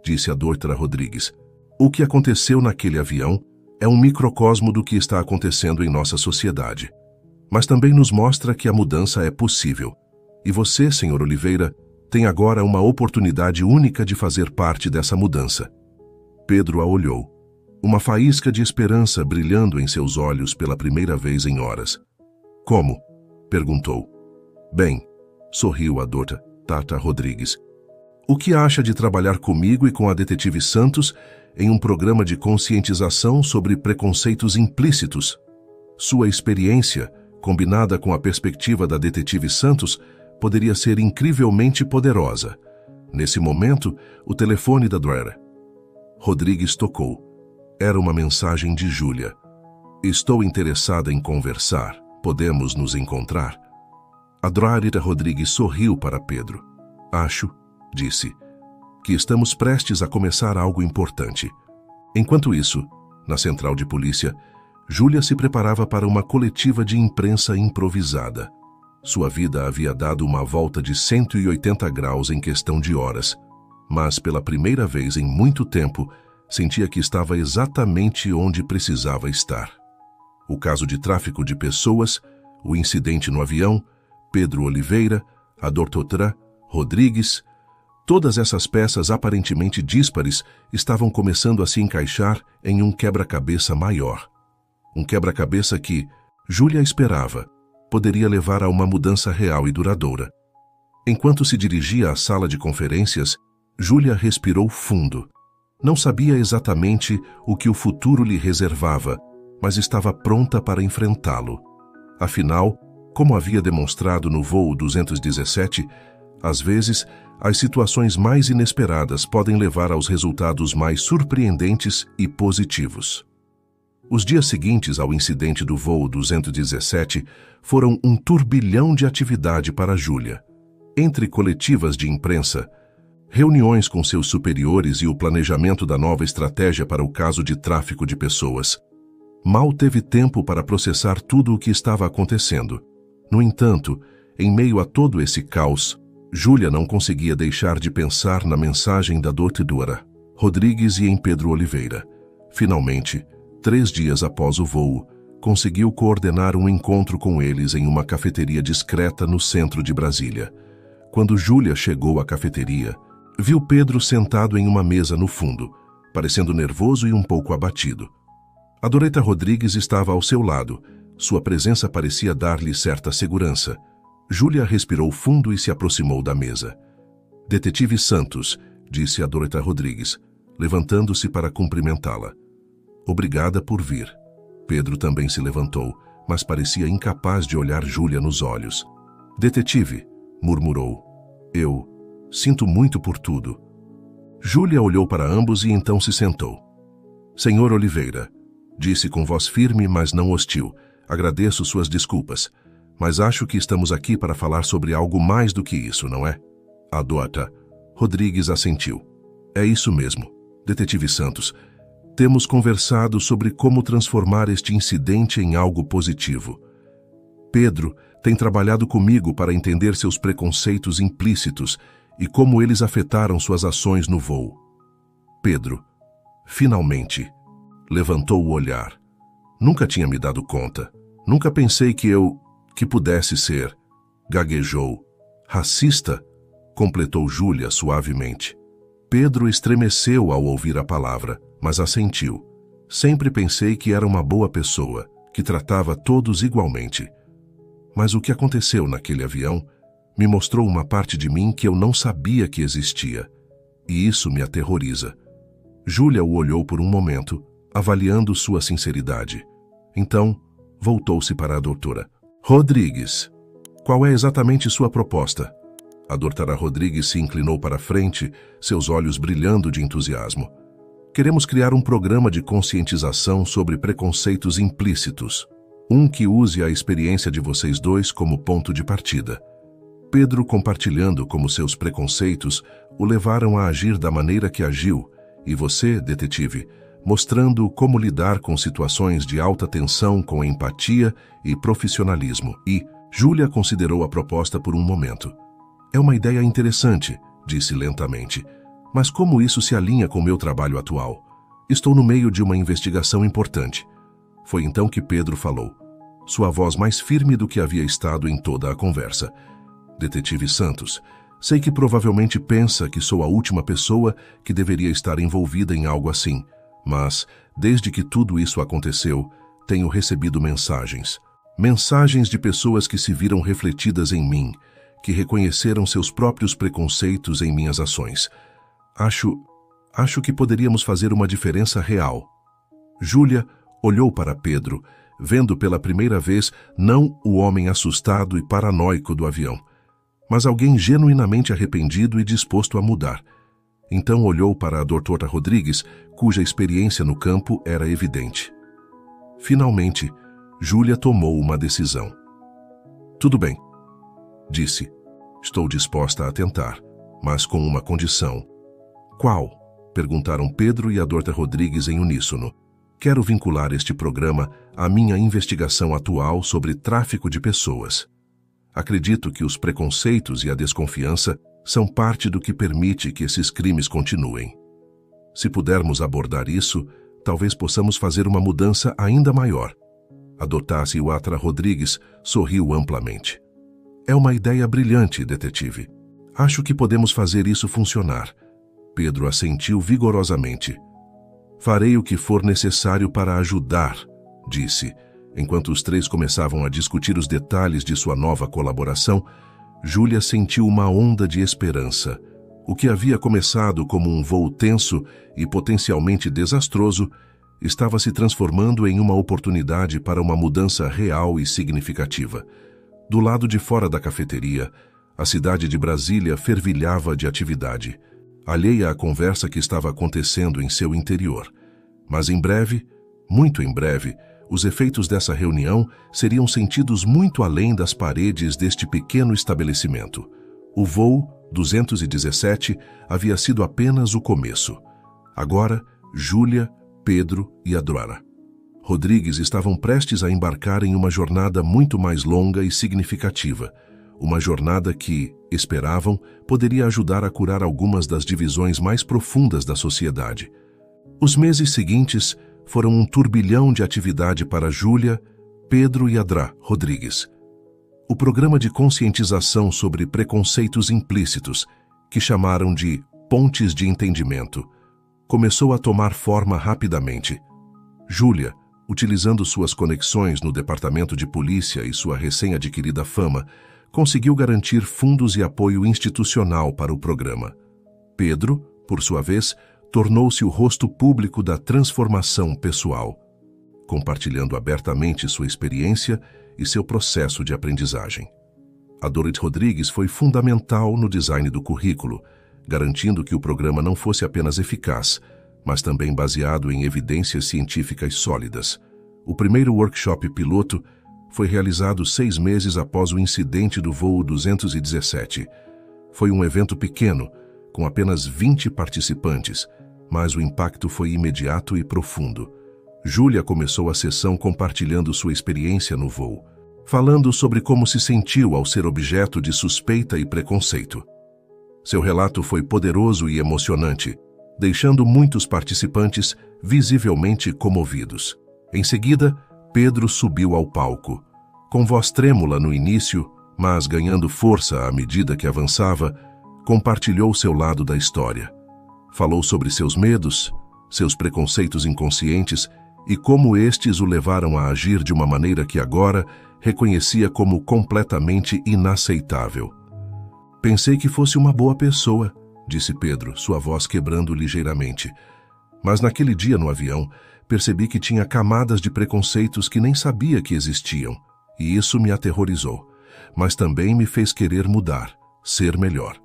disse a doutora Rodrigues, o que aconteceu naquele avião é um microcosmo do que está acontecendo em nossa sociedade. Mas também nos mostra que a mudança é possível. E você, Sr. Oliveira, tem agora uma oportunidade única de fazer parte dessa mudança. Pedro a olhou, uma faísca de esperança brilhando em seus olhos pela primeira vez em horas. Como? Perguntou. Bem, sorriu a doutora Tata Rodrigues. O que acha de trabalhar comigo e com a detetive Santos em um programa de conscientização sobre preconceitos implícitos? Sua experiência, combinada com a perspectiva da detetive Santos, poderia ser incrivelmente poderosa. Nesse momento, o telefone da Dora Rodrigues tocou. Era uma mensagem de Júlia. Estou interessada em conversar. Podemos nos encontrar? A Dora Rodrigues sorriu para Pedro. Acho, disse, que estamos prestes a começar algo importante. Enquanto isso, na central de polícia, Júlia se preparava para uma coletiva de imprensa improvisada. Sua vida havia dado uma volta de 180 graus em questão de horas, mas pela primeira vez em muito tempo, sentia que estava exatamente onde precisava estar. O caso de tráfico de pessoas, o incidente no avião, Pedro Oliveira, a doutora Rodrigues, todas essas peças aparentemente díspares estavam começando a se encaixar em um quebra-cabeça maior. Um quebra-cabeça que, Júlia esperava, poderia levar a uma mudança real e duradoura. Enquanto se dirigia à sala de conferências, Júlia respirou fundo. Não sabia exatamente o que o futuro lhe reservava, mas estava pronta para enfrentá-lo. Afinal, como havia demonstrado no voo 217, às vezes, as situações mais inesperadas podem levar aos resultados mais surpreendentes e positivos. Os dias seguintes ao incidente do voo 217 foram um turbilhão de atividade para Júlia. Entre coletivas de imprensa, reuniões com seus superiores e o planejamento da nova estratégia para o caso de tráfico de pessoas, mal teve tempo para processar tudo o que estava acontecendo. No entanto, em meio a todo esse caos, Júlia não conseguia deixar de pensar na mensagem da doutora Rodrigues e em Pedro Oliveira. Finalmente, 3 dias após o voo, conseguiu coordenar um encontro com eles em uma cafeteria discreta no centro de Brasília. Quando Júlia chegou à cafeteria, viu Pedro sentado em uma mesa no fundo, parecendo nervoso e um pouco abatido. A doutora Rodrigues estava ao seu lado. Sua presença parecia dar-lhe certa segurança. Júlia respirou fundo e se aproximou da mesa. Detetive Santos, disse a doutora Rodrigues, levantando-se para cumprimentá-la. Obrigada por vir. Pedro também se levantou, mas parecia incapaz de olhar Júlia nos olhos. Detetive, murmurou. Eu sinto muito por tudo. Júlia olhou para ambos e então se sentou. Senhor Oliveira, disse com voz firme, mas não hostil, agradeço suas desculpas, mas acho que estamos aqui para falar sobre algo mais do que isso, não é? A doutora Rodrigues assentiu. É isso mesmo, detetive Santos. Temos conversado sobre como transformar este incidente em algo positivo. Pedro tem trabalhado comigo para entender seus preconceitos implícitos e como eles afetaram suas ações no voo. Pedro, finalmente, levantou o olhar. Nunca tinha me dado conta. Nunca pensei que pudesse ser. Gaguejou. Racista? Completou Júlia suavemente. Pedro estremeceu ao ouvir a palavra, mas assentiu. Sempre pensei que era uma boa pessoa, que tratava todos igualmente. Mas o que aconteceu naquele avião Me mostrou uma parte de mim que eu não sabia que existia, e isso me aterroriza. Júlia o olhou por um momento, avaliando sua sinceridade. Então, voltou-se para a doutora. Rodrigues, qual é exatamente sua proposta? A doutora Rodrigues se inclinou para a frente, seus olhos brilhando de entusiasmo. Queremos criar um programa de conscientização sobre preconceitos implícitos, um que use a experiência de vocês dois como ponto de partida. Pedro, compartilhando como seus preconceitos o levaram a agir da maneira que agiu, e você, detetive, mostrando como lidar com situações de alta tensão com empatia e profissionalismo. E Júlia considerou a proposta por um momento. É uma ideia interessante, disse lentamente, mas como isso se alinha com meu trabalho atual? Estou no meio de uma investigação importante. Foi então que Pedro falou, sua voz mais firme do que havia estado em toda a conversa. Detetive Santos, sei que provavelmente pensa que sou a última pessoa que deveria estar envolvida em algo assim, mas, desde que tudo isso aconteceu, tenho recebido mensagens. Mensagens de pessoas que se viram refletidas em mim, que reconheceram seus próprios preconceitos em minhas ações. Acho que poderíamos fazer uma diferença real. Júlia olhou para Pedro, vendo pela primeira vez não o homem assustado e paranoico do avião, mas alguém genuinamente arrependido e disposto a mudar. Então olhou para a doutora Rodrigues, cuja experiência no campo era evidente. Finalmente, Júlia tomou uma decisão. Tudo bem, disse. Estou disposta a tentar, mas com uma condição. Qual? Perguntaram Pedro e a doutora Rodrigues em uníssono. Quero vincular este programa à minha investigação atual sobre tráfico de pessoas. Acredito que os preconceitos e a desconfiança são parte do que permite que esses crimes continuem. Se pudermos abordar isso, talvez possamos fazer uma mudança ainda maior. A doutora Rodrigues sorriu amplamente. É uma ideia brilhante, detetive. Acho que podemos fazer isso funcionar. Pedro assentiu vigorosamente. Farei o que for necessário para ajudar, disse. Enquanto os três começavam a discutir os detalhes de sua nova colaboração, Júlia sentiu uma onda de esperança. O que havia começado como um voo tenso e potencialmente desastroso estava se transformando em uma oportunidade para uma mudança real e significativa. Do lado de fora da cafeteria, a cidade de Brasília fervilhava de atividade, alheia à conversa que estava acontecendo em seu interior. Mas em breve, muito em breve, os efeitos dessa reunião seriam sentidos muito além das paredes deste pequeno estabelecimento. O voo 217 havia sido apenas o começo. Agora, Júlia, Pedro e a Dora Rodrigues estavam prestes a embarcar em uma jornada muito mais longa e significativa, uma jornada que, esperavam, poderia ajudar a curar algumas das divisões mais profundas da sociedade. Os meses seguintes foram um turbilhão de atividade para Júlia, Pedro e a Dora Rodrigues. O programa de conscientização sobre preconceitos implícitos, que chamaram de Pontes de Entendimento, começou a tomar forma rapidamente. Júlia, utilizando suas conexões no departamento de polícia e sua recém-adquirida fama, conseguiu garantir fundos e apoio institucional para o programa. Pedro, por sua vez, tornou-se o rosto público da transformação pessoal, compartilhando abertamente sua experiência e seu processo de aprendizagem. A Dora Rodrigues foi fundamental no design do currículo, garantindo que o programa não fosse apenas eficaz, mas também baseado em evidências científicas sólidas. O primeiro workshop piloto foi realizado 6 meses após o incidente do voo 217. Foi um evento pequeno, com apenas 20 participantes, mas o impacto foi imediato e profundo. Júlia começou a sessão compartilhando sua experiência no voo, falando sobre como se sentiu ao ser objeto de suspeita e preconceito. Seu relato foi poderoso e emocionante, deixando muitos participantes visivelmente comovidos. Em seguida, Pedro subiu ao palco. Com voz trêmula no início, mas ganhando força à medida que avançava, compartilhou seu lado da história. Falou sobre seus medos, seus preconceitos inconscientes e como estes o levaram a agir de uma maneira que agora reconhecia como completamente inaceitável. Pensei que fosse uma boa pessoa, disse Pedro, sua voz quebrando ligeiramente. Mas naquele dia no avião, percebi que tinha camadas de preconceitos que nem sabia que existiam, e isso me aterrorizou. Mas também me fez querer mudar, ser melhor.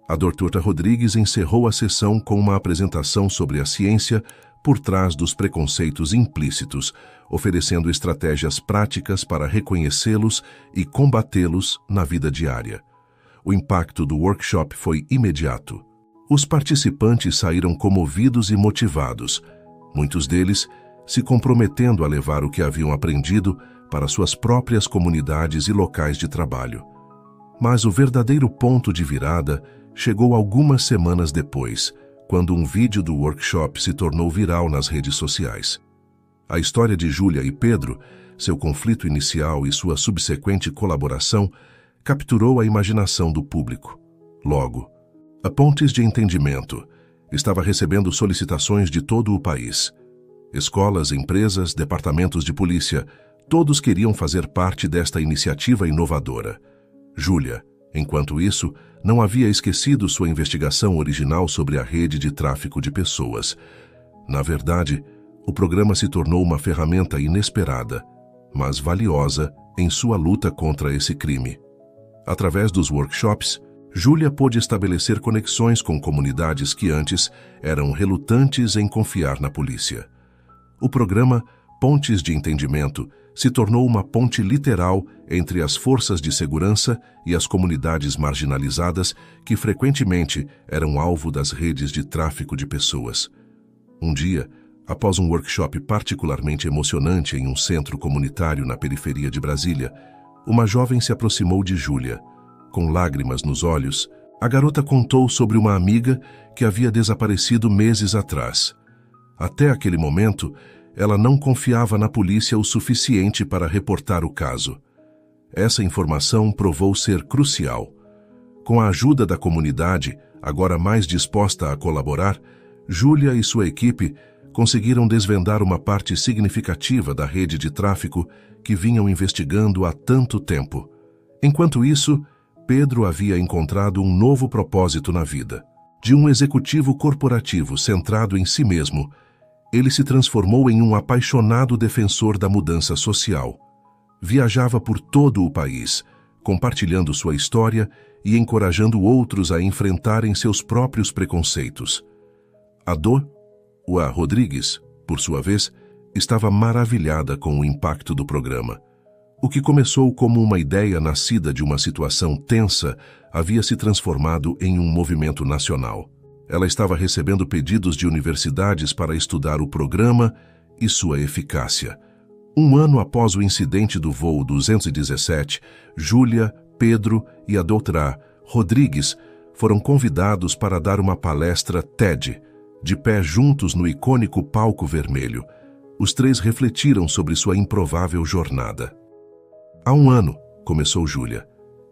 A Dra. Rodrigues encerrou a sessão com uma apresentação sobre a ciência por trás dos preconceitos implícitos, oferecendo estratégias práticas para reconhecê-los e combatê-los na vida diária. O impacto do workshop foi imediato. Os participantes saíram comovidos e motivados, muitos deles se comprometendo a levar o que haviam aprendido para suas próprias comunidades e locais de trabalho. Mas o verdadeiro ponto de virada chegou algumas semanas depois, quando um vídeo do workshop se tornou viral nas redes sociais. A história de Júlia e Pedro, seu conflito inicial e sua subsequente colaboração, capturou a imaginação do público. Logo, a Pontes de Entendimento estava recebendo solicitações de todo o país. Escolas, empresas, departamentos de polícia, todos queriam fazer parte desta iniciativa inovadora. Júlia, enquanto isso, não havia esquecido sua investigação original sobre a rede de tráfico de pessoas. Na verdade, o programa se tornou uma ferramenta inesperada, mas valiosa em sua luta contra esse crime. Através dos workshops, Júlia pôde estabelecer conexões com comunidades que antes eram relutantes em confiar na polícia. O programa Pontes de Entendimento se tornou uma ponte literal entre as forças de segurança e as comunidades marginalizadas que frequentemente eram alvo das redes de tráfico de pessoas. Um dia, após um workshop particularmente emocionante em um centro comunitário na periferia de Brasília, uma jovem se aproximou de Júlia. Com lágrimas nos olhos, a garota contou sobre uma amiga que havia desaparecido meses atrás. Até aquele momento, ela não confiava na polícia o suficiente para reportar o caso. Essa informação provou ser crucial. Com a ajuda da comunidade, agora mais disposta a colaborar, Júlia e sua equipe conseguiram desvendar uma parte significativa da rede de tráfico que vinham investigando há tanto tempo. Enquanto isso, Pedro havia encontrado um novo propósito na vida. De um executivo corporativo centrado em si mesmo, ele se transformou em um apaixonado defensor da mudança social. Viajava por todo o país, compartilhando sua história e encorajando outros a enfrentarem seus próprios preconceitos. A Dra. Rodrigues, por sua vez, estava maravilhada com o impacto do programa. O que começou como uma ideia nascida de uma situação tensa havia se transformado em um movimento nacional. Ela estava recebendo pedidos de universidades para estudar o programa e sua eficácia. Um ano após o incidente do voo 217, Júlia, Pedro e a Dra. Rodrigues foram convidados para dar uma palestra TED, de pé juntos no icônico palco vermelho. Os três refletiram sobre sua improvável jornada. Há um ano, começou Júlia,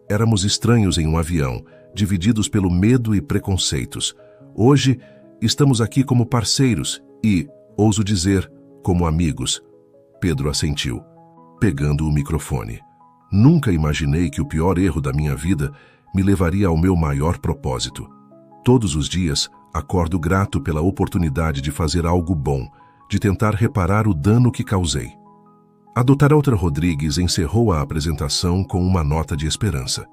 éramos estranhos em um avião, divididos pelo medo e preconceitos. Hoje, estamos aqui como parceiros e, ouso dizer, como amigos. Pedro assentiu, pegando o microfone. Nunca imaginei que o pior erro da minha vida me levaria ao meu maior propósito. Todos os dias, acordo grato pela oportunidade de fazer algo bom, de tentar reparar o dano que causei. A Dra. Rodrigues encerrou a apresentação com uma nota de esperança.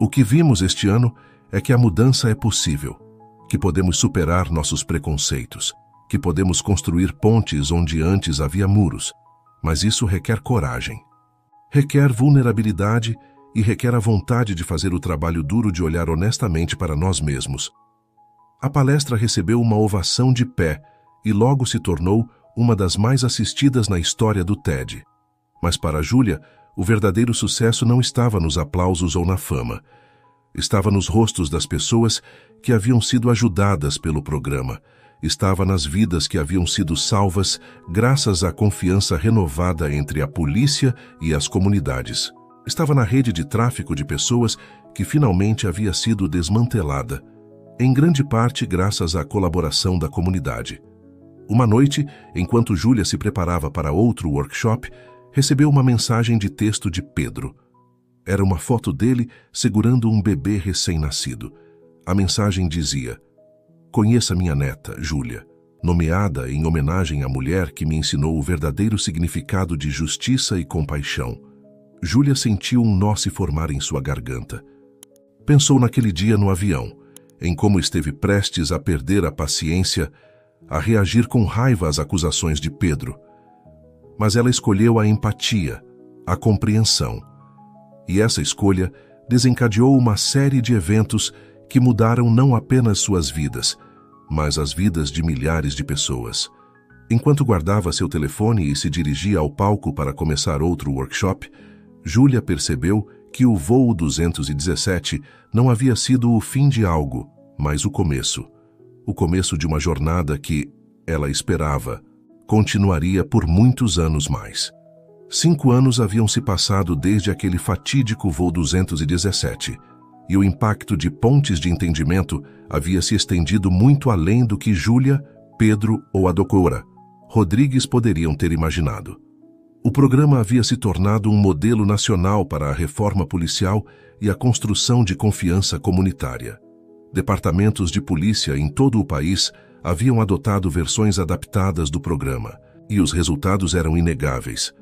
O que vimos este ano é que a mudança é possível, que podemos superar nossos preconceitos, que podemos construir pontes onde antes havia muros, mas isso requer coragem. Requer vulnerabilidade e requer a vontade de fazer o trabalho duro de olhar honestamente para nós mesmos. A palestra recebeu uma ovação de pé e logo se tornou uma das mais assistidas na história do TED. Mas para Júlia, o verdadeiro sucesso não estava nos aplausos ou na fama. Estava nos rostos das pessoas que haviam sido ajudadas pelo programa. Estava nas vidas que haviam sido salvas graças à confiança renovada entre a polícia e as comunidades. Estava na rede de tráfico de pessoas que finalmente havia sido desmantelada, em grande parte graças à colaboração da comunidade. Uma noite, enquanto Júlia se preparava para outro workshop, recebeu uma mensagem de texto de Pedro. Era uma foto dele segurando um bebê recém-nascido. A mensagem dizia: "Conheça minha neta, Júlia, nomeada em homenagem à mulher que me ensinou o verdadeiro significado de justiça e compaixão." Júlia sentiu um nó se formar em sua garganta. Pensou naquele dia no avião, em como esteve prestes a perder a paciência, a reagir com raiva às acusações de Pedro. Mas ela escolheu a empatia, a compreensão. E essa escolha desencadeou uma série de eventos que mudaram não apenas suas vidas, mas as vidas de milhares de pessoas. Enquanto guardava seu telefone e se dirigia ao palco para começar outro workshop, Júlia percebeu que o voo 217 não havia sido o fim de algo, mas o começo. O começo de uma jornada que, ela esperava, continuaria por muitos anos mais. 5 anos haviam se passado desde aquele fatídico voo 217, e o impacto de pontes de entendimento havia se estendido muito além do que Júlia, Pedro ou a Doutora Rodrigues poderiam ter imaginado. O programa havia se tornado um modelo nacional para a reforma policial e a construção de confiança comunitária. Departamentos de polícia em todo o país haviam adotado versões adaptadas do programa, e os resultados eram inegáveis.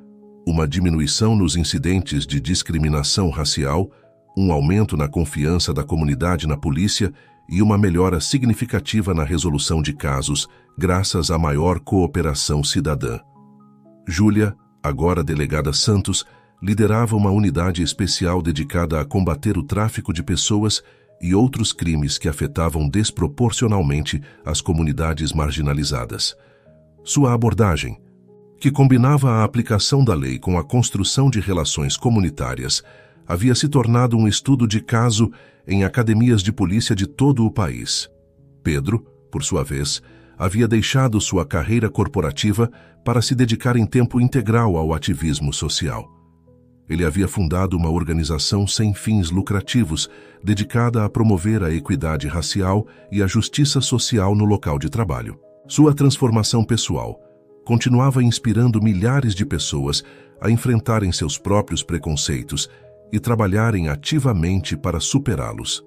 Uma diminuição nos incidentes de discriminação racial, um aumento na confiança da comunidade na polícia e uma melhora significativa na resolução de casos, graças à maior cooperação cidadã. Júlia, agora delegada Santos, liderava uma unidade especial dedicada a combater o tráfico de pessoas e outros crimes que afetavam desproporcionalmente as comunidades marginalizadas. Sua abordagem, que combinava a aplicação da lei com a construção de relações comunitárias, havia se tornado um estudo de caso em academias de polícia de todo o país. Pedro, por sua vez, havia deixado sua carreira corporativa para se dedicar em tempo integral ao ativismo social. Ele havia fundado uma organização sem fins lucrativos, dedicada a promover a equidade racial e a justiça social no local de trabalho. Sua transformação pessoal continuava inspirando milhares de pessoas a enfrentarem seus próprios preconceitos e trabalharem ativamente para superá-los.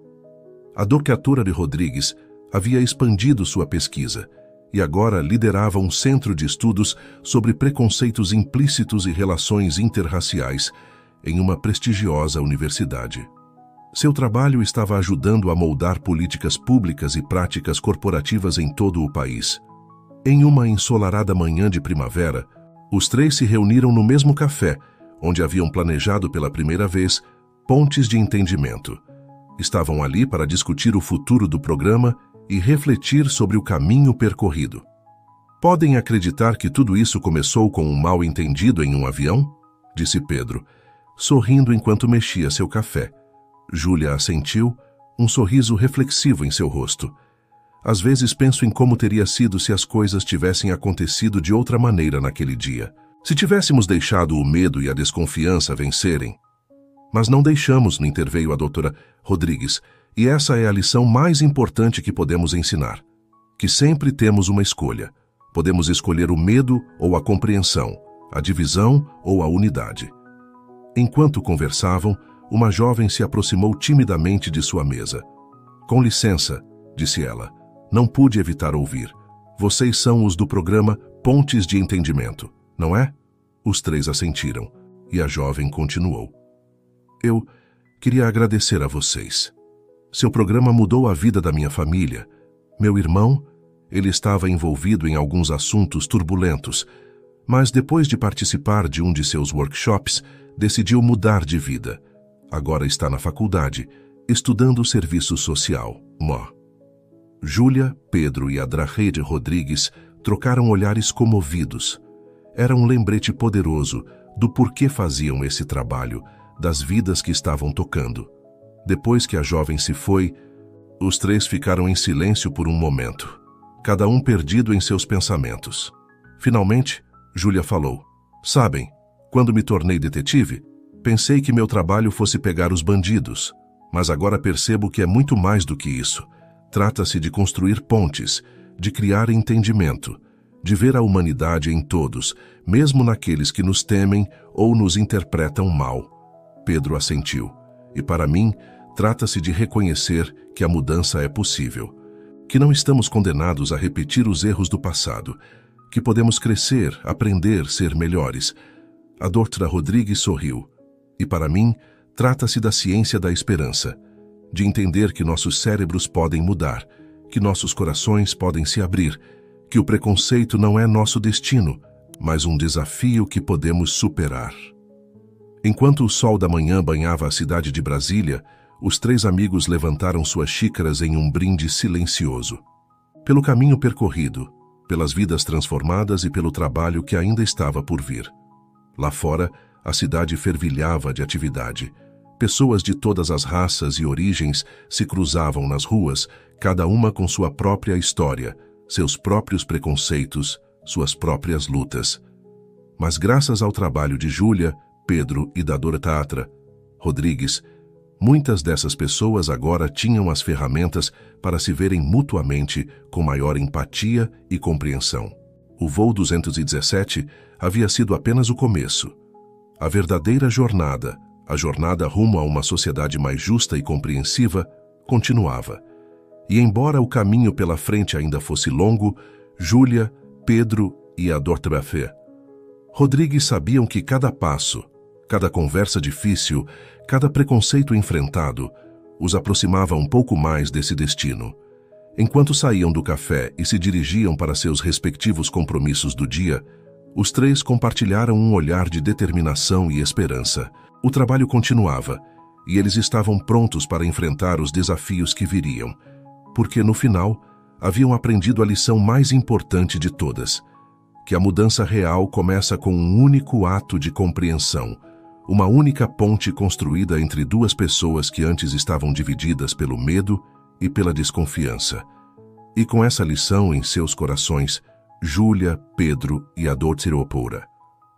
A Doutora Rodrigues havia expandido sua pesquisa e agora liderava um centro de estudos sobre preconceitos implícitos e relações interraciais em uma prestigiosa universidade. Seu trabalho estava ajudando a moldar políticas públicas e práticas corporativas em todo o país. Em uma ensolarada manhã de primavera, os 3 se reuniram no mesmo café, onde haviam planejado pela primeira vez pontes de entendimento. Estavam ali para discutir o futuro do programa e refletir sobre o caminho percorrido. "Podem acreditar que tudo isso começou com um mal-entendido em um avião?" disse Pedro, sorrindo enquanto mexia seu café. Júlia assentiu, um sorriso reflexivo em seu rosto. "Às vezes penso em como teria sido se as coisas tivessem acontecido de outra maneira naquele dia. Se tivéssemos deixado o medo e a desconfiança vencerem." "Mas não deixamos", interveio a Doutora Rodrigues, "e essa é a lição mais importante que podemos ensinar. Que sempre temos uma escolha. Podemos escolher o medo ou a compreensão, a divisão ou a unidade." Enquanto conversavam, uma jovem se aproximou timidamente de sua mesa. "Com licença", disse ela, "não pude evitar ouvir. Vocês são os do programa Pontes de Entendimento, não é?" Os 3 assentiram, e a jovem continuou: "Eu queria agradecer a vocês. Seu programa mudou a vida da minha família. Meu irmão, ele estava envolvido em alguns assuntos turbulentos, mas depois de participar de um de seus workshops, decidiu mudar de vida. Agora está na faculdade, estudando serviço social." Júlia, Pedro e a Doutora Rodrigues trocaram olhares comovidos. Era um lembrete poderoso do porquê faziam esse trabalho, das vidas que estavam tocando. Depois que a jovem se foi, os 3 ficaram em silêncio por um momento, cada um perdido em seus pensamentos. Finalmente, Júlia falou: "Sabem, quando me tornei detetive, pensei que meu trabalho fosse pegar os bandidos, mas agora percebo que é muito mais do que isso. Trata-se de construir pontes, de criar entendimento, de ver a humanidade em todos, mesmo naqueles que nos temem ou nos interpretam mal." Pedro assentiu. E para mim, trata-se de reconhecer que a mudança é possível, que não estamos condenados a repetir os erros do passado, que podemos crescer, aprender, ser melhores. A Dra. Rodrigues sorriu. E para mim, trata-se da ciência da esperança, de entender que nossos cérebros podem mudar, que nossos corações podem se abrir, que o preconceito não é nosso destino, mas um desafio que podemos superar. Enquanto o sol da manhã banhava a cidade de Brasília, os três amigos levantaram suas xícaras em um brinde silencioso. Pelo caminho percorrido, pelas vidas transformadas e pelo trabalho que ainda estava por vir. Lá fora, a cidade fervilhava de atividade. Pessoas de todas as raças e origens se cruzavam nas ruas, cada uma com sua própria história, seus próprios preconceitos, suas próprias lutas. Mas graças ao trabalho de Júlia, Pedro e da Dra. Rodrigues, muitas dessas pessoas agora tinham as ferramentas para se verem mutuamente com maior empatia e compreensão. O voo 217 havia sido apenas o começo. A verdadeira jornada, a jornada rumo a uma sociedade mais justa e compreensiva, continuava. E embora o caminho pela frente ainda fosse longo, Júlia, Pedro e a Dra. Rodrigues sabiam que cada passo, cada conversa difícil, cada preconceito enfrentado, os aproximava um pouco mais desse destino. Enquanto saíam do café e se dirigiam para seus respectivos compromissos do dia, os três compartilharam um olhar de determinação e esperança. O trabalho continuava, e eles estavam prontos para enfrentar os desafios que viriam, porque, no final, haviam aprendido a lição mais importante de todas, que a mudança real começa com um único ato de compreensão, uma única ponte construída entre duas pessoas que antes estavam divididas pelo medo e pela desconfiança. E com essa lição em seus corações, Júlia, Pedro e a Dra.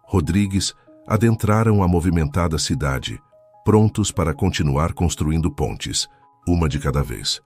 Rodrigues adentraram a movimentada cidade, prontos para continuar construindo pontes, uma de cada vez.